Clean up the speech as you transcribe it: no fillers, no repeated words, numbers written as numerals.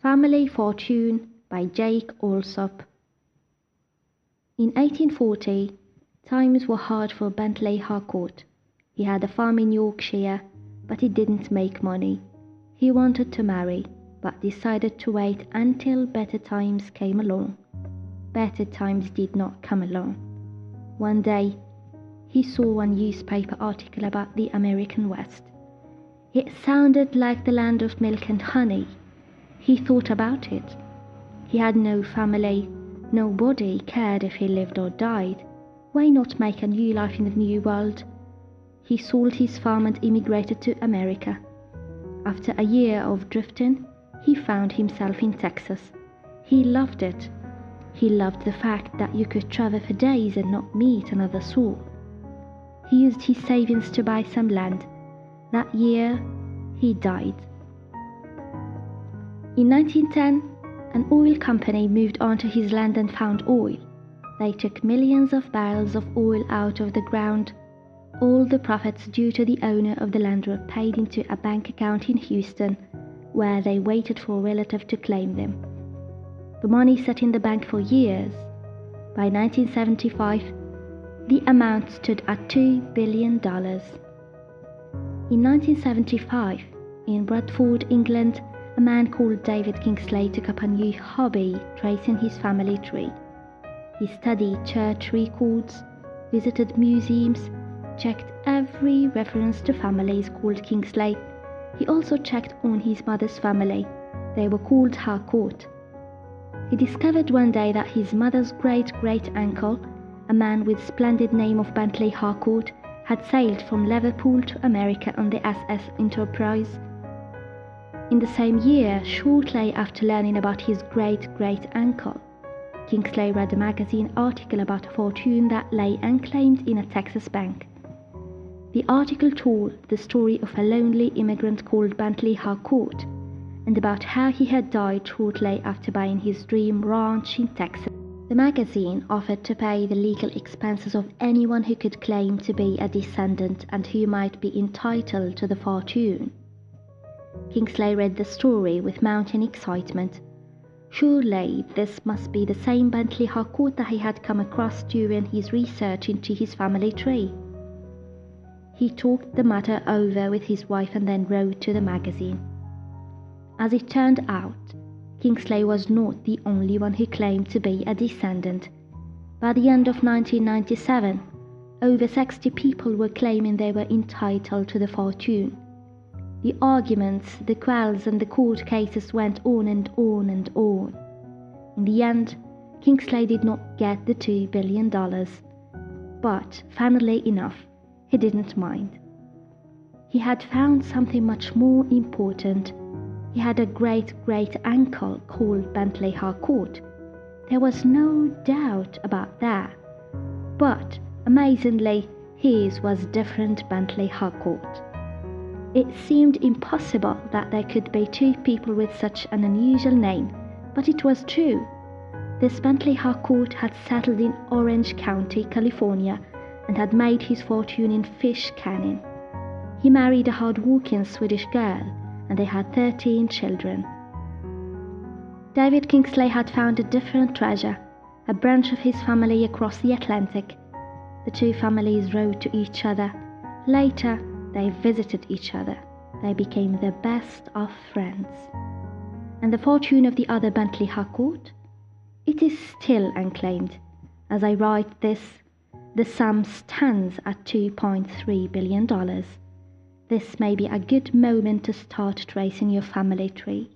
Family Fortune by Jake Allsop. In 1840, times were hard for Bentley Harcourt. He had a farm in Yorkshire, but he didn't make money. He wanted to marry, but decided to wait until better times came along. Better times did not come along. One day, he saw a newspaper article about the American West. It sounded like the land of milk and honey. He thought about it. He had no family. Nobody cared if he lived or died. Why not make a new life in the new world? He sold his farm and immigrated to America. After a year of drifting, he found himself in Texas. He loved it. He loved the fact that you could travel for days and not meet another soul. He used his savings to buy some land. That year, he died. In 1910, an oil company moved onto his land and found oil. They took millions of barrels of oil out of the ground. All the profits due to the owner of the land were paid into a bank account in Houston, where they waited for a relative to claim them. The money sat in the bank for years. By 1975, the amount stood at $2 billion. In 1975, in Bradford, England, a man called David Kingsley took up a new hobby, tracing his family tree. He studied church records, visited museums, checked every reference to families called Kingsley. He also checked on his mother's family. They were called Harcourt. He discovered one day that his mother's great-great-uncle, a man with splendid name of Bentley Harcourt, had sailed from Liverpool to America on the SS Enterprise. In the same year, shortly after learning about his great-great-uncle, Kingsley read a magazine article about a fortune that lay unclaimed in a Texas bank. The article told the story of a lonely immigrant called Bentley Harcourt and about how he had died shortly after buying his dream ranch in Texas. The magazine offered to pay the legal expenses of anyone who could claim to be a descendant and who might be entitled to the fortune. Kingsley read the story with mounting excitement. Surely this must be the same Bentley Harcourt that he had come across during his research into his family tree. He talked the matter over with his wife and then wrote to the magazine. As it turned out, Kingsley was not the only one who claimed to be a descendant. By the end of 1997, over 60 people were claiming they were entitled to the fortune. The arguments, the quarrels and the court cases went on and on and on. In the end, Kingsley did not get the $2 billion. But, funnily enough, he didn't mind. He had found something much more important. He had a great-great-uncle called Bentley Harcourt. There was no doubt about that. But, amazingly, his was different Bentley Harcourt. It seemed impossible that there could be two people with such an unusual name, but it was true. This Bentley Harcourt had settled in Orange County, California, and had made his fortune in fish canning. He married a hard-working Swedish girl, and they had 13 children. David Kingsley had found a different treasure, a branch of his family across the Atlantic. The two families wrote to each other. Later, they visited each other. They became the best of friends. And the fortune of the other Bentley Harcourt? It is still unclaimed. As I write this, the sum stands at $2.3 billion. This may be a good moment to start tracing your family tree.